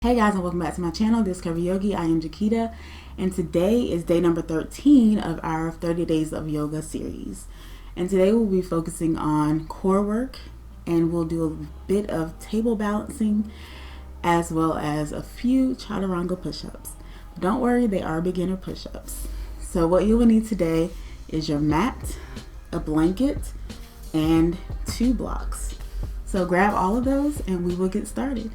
Hey guys, and welcome back to my channel, This Curvi Yogi. I am Jakita, and today is day number 13 of our 30 Days of Yoga series. And today we'll be focusing on core work, and we'll do a bit of table balancing as well as a few Chaturanga Push Ups. Don't worry, they are beginner push ups. So what you will need today is your mat, a blanket, and 2 blocks. So grab all of those and we will get started.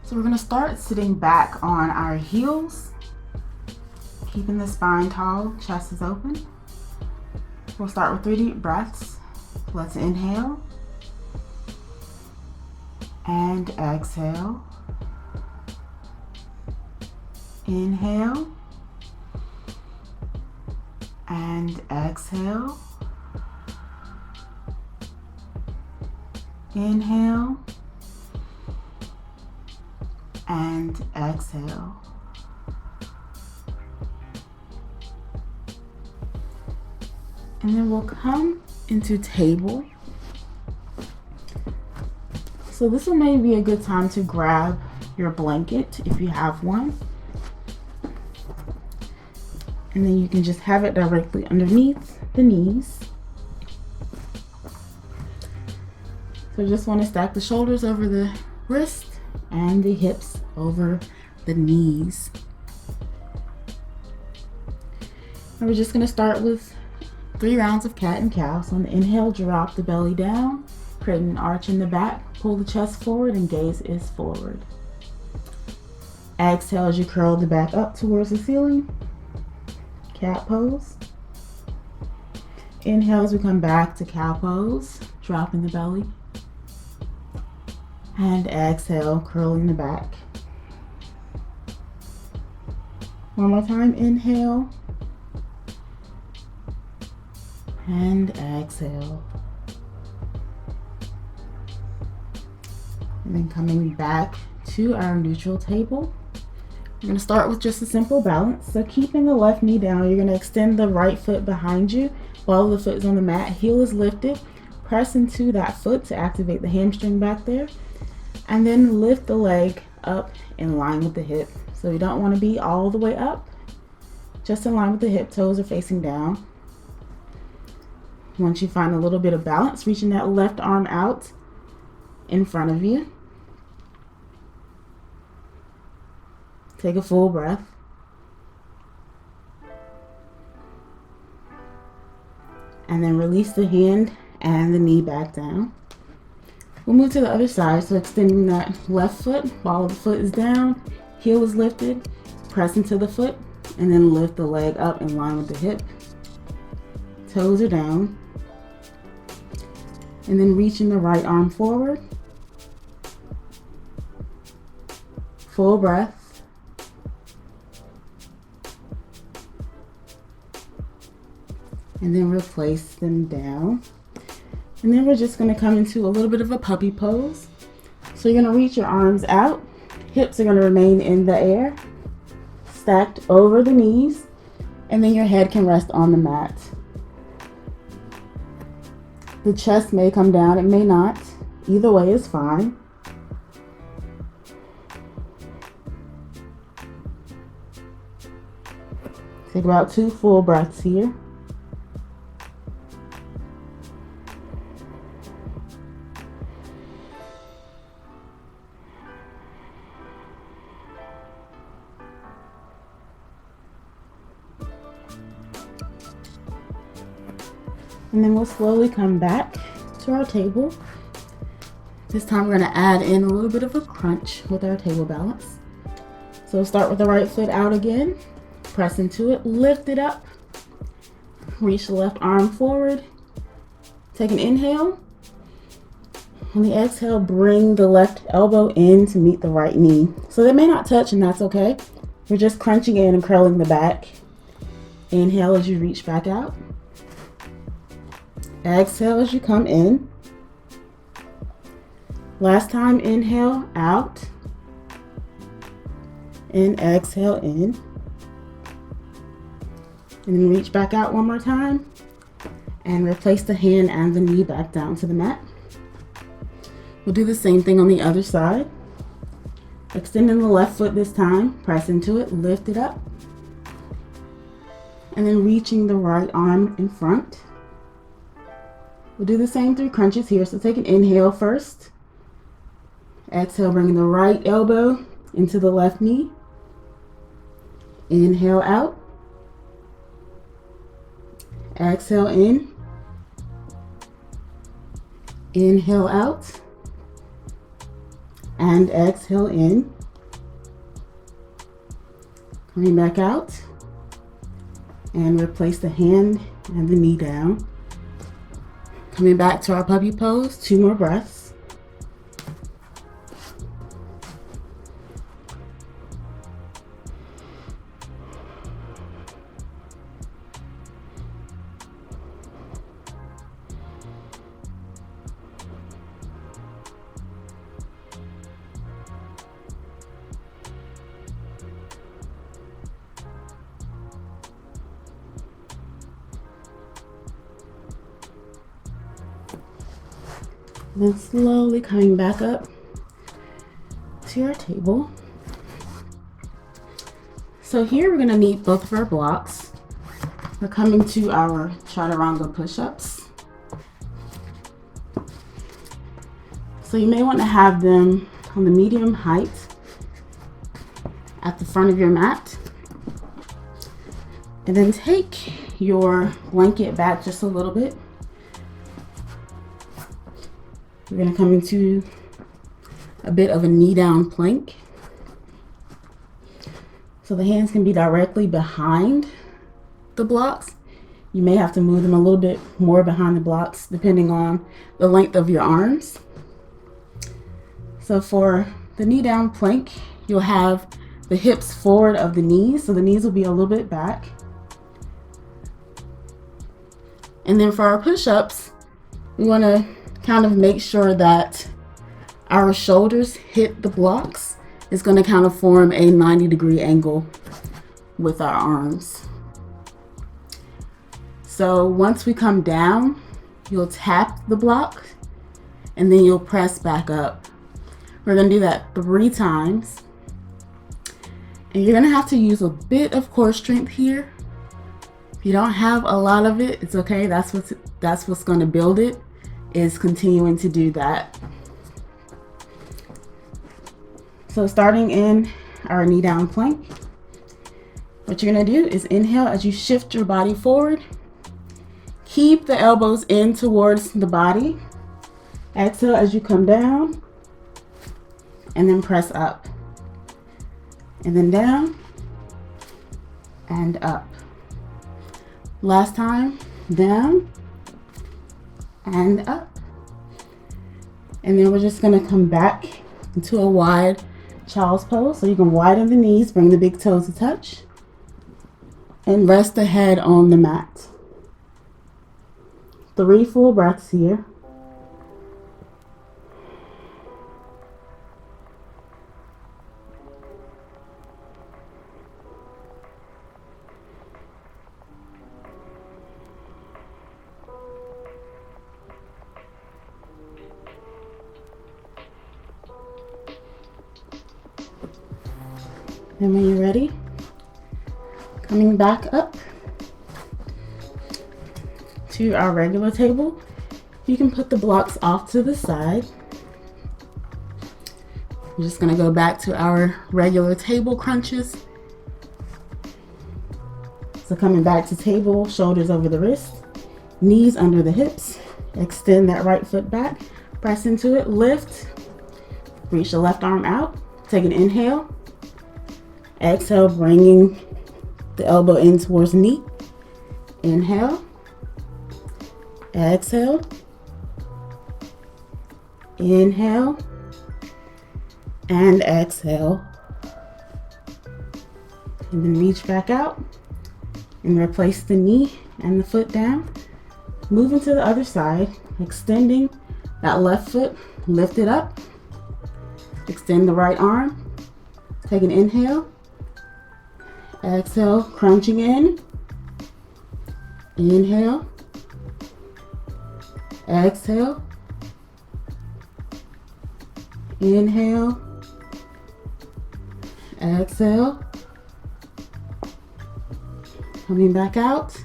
So we're going to start sitting back on our heels, keeping the spine tall, chest is open. We'll start with 3 deep breaths. Let's inhale and exhale. Inhale and exhale. Inhale and exhale. And then we'll come into table. So this will maybe be a good time to grab your blanket if you have one. And then you can just have it directly underneath the knees. So just want to stack the shoulders over the wrist and the hips over the knees. And we're just going to start with 3 rounds of cat and cow. So on the inhale, drop the belly down, creating an arch in the back, pull the chest forward and gaze is forward. Exhale as you curl the back up towards the ceiling, cat pose. Inhale as we come back to cow pose, dropping the belly. And exhale, curling the back. One more time, inhale. And exhale. And then coming back to our neutral table. We're going to start with just a simple balance. So keeping the left knee down, you're going to extend the right foot behind you while the foot is on the mat. Heel is lifted. Press into that foot to activate the hamstring back there. And then lift the leg up in line with the hip. So you don't want to be all the way up, just in line with the hip. Toes are facing down. Once you find a little bit of balance, reaching that left arm out in front of you. Take a full breath. And then release the hand and the knee back down. We'll move to the other side, so extending that left foot, ball of the foot is down, heel is lifted, press into the foot, and then lift the leg up in line with the hip. Toes are down. And then reaching the right arm forward. Full breath. And then replace them down. And then we're just going to come into a little bit of a puppy pose. So you're going to reach your arms out. Hips are going to remain in the air, stacked over the knees. And then your head can rest on the mat. The chest may come down, it may not. Either way is fine. Take about 2 full breaths here. And then we'll slowly come back to our table. This time we're going to add in a little bit of a crunch with our table balance. So we'll start with the right foot out again. Press into it, lift it up. Reach the left arm forward. Take an inhale. On the exhale, bring the left elbow in to meet the right knee. So they may not touch, and that's okay. We're just crunching in and curling the back. Inhale as you reach back out. Exhale as you come in. Last time, inhale out. and exhale in. And then reach back out one more time and replace the hand and the knee back down to the mat. We'll do the same thing on the other side. Extending the left foot this time, press into it, lift it up. And then reaching the right arm in front. We'll do the same 3 crunches here. So take an inhale first. Exhale, bringing the right elbow into the left knee. Inhale out. Exhale in. Inhale out. And exhale in. Coming back out. And replace the hand and the knee down. Coming back to our puppy pose, 2 more breaths. Then slowly coming back up to our table. So here we're going to need both of our blocks. We're coming to our Chaturanga Push Ups. So you may want to have them on the medium height at the front of your mat. And then take your blanket back just a little bit. We're going to come into a bit of a knee down plank. So the hands can be directly behind the blocks. You may have to move them a little bit more behind the blocks depending on the length of your arms. So for the knee down plank, you'll have the hips forward of the knees. So the knees will be a little bit back. And then for our push-ups, we want to kind of make sure that our shoulders hit the blocks. It's going to kind of form a 90-degree angle with our arms. So once we come down, you'll tap the block and then you'll press back up. We're going to do that 3 times. And you're going to have to use a bit of core strength here. If you don't have a lot of it, it's okay. That's what's going to build it, is continuing to do that. So starting in our knee down plank, what you're going to do is inhale as you shift your body forward. Keep the elbows in towards the body. Exhale as you come down, and then press up, and then down and up. Last time, down and up. And then we're just going to come back into a wide child's pose. So you can widen the knees, bring the big toes to touch, and rest the head on the mat. 3 full breaths here. And when you're ready, coming back up to our regular table, you can put the blocks off to the side. We're just going to go back to our regular table crunches. So coming back to table, shoulders over the wrists, knees under the hips, extend that right foot back, press into it, lift, reach the left arm out, take an inhale. Exhale, bringing the elbow in towards the knee. Inhale. Exhale. Inhale. And exhale. And then reach back out and replace the knee and the foot down. Moving to the other side, extending that left foot, lift it up. Extend the right arm. Take an inhale. Exhale, crunching in. Inhale. Exhale. Inhale. Exhale. Coming back out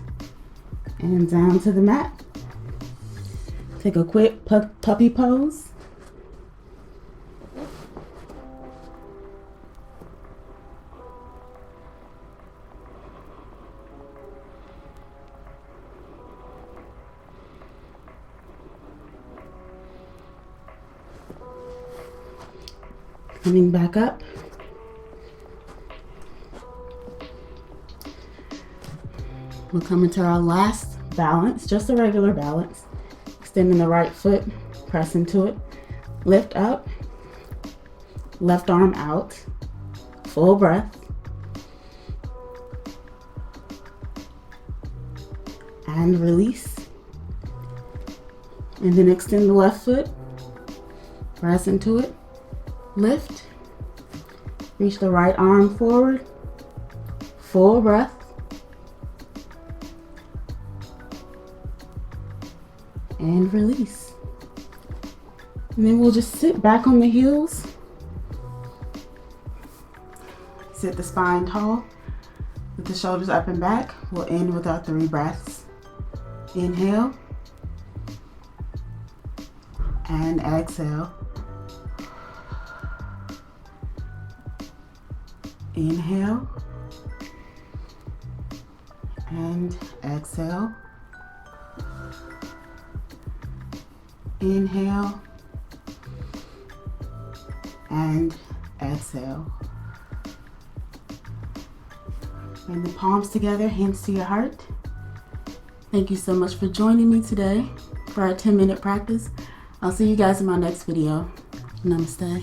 and down to the mat. Take a quick puppy pose. Coming back up. We'll come into our last balance, just a regular balance. Extending the right foot, press into it. Lift up, left arm out, full breath. And release. And then extend the left foot, press into it. Lift, reach the right arm forward, full breath, and release. And then we'll just sit back on the heels, sit the spine tall, with the shoulders up and back. We'll end with our 3 breaths. Inhale, and exhale. Inhale and exhale. Inhale and exhale. Bring the palms together, hands to your heart. Thank you so much for joining me today for our 10-minute practice. I'll see you guys in my next video. Namaste.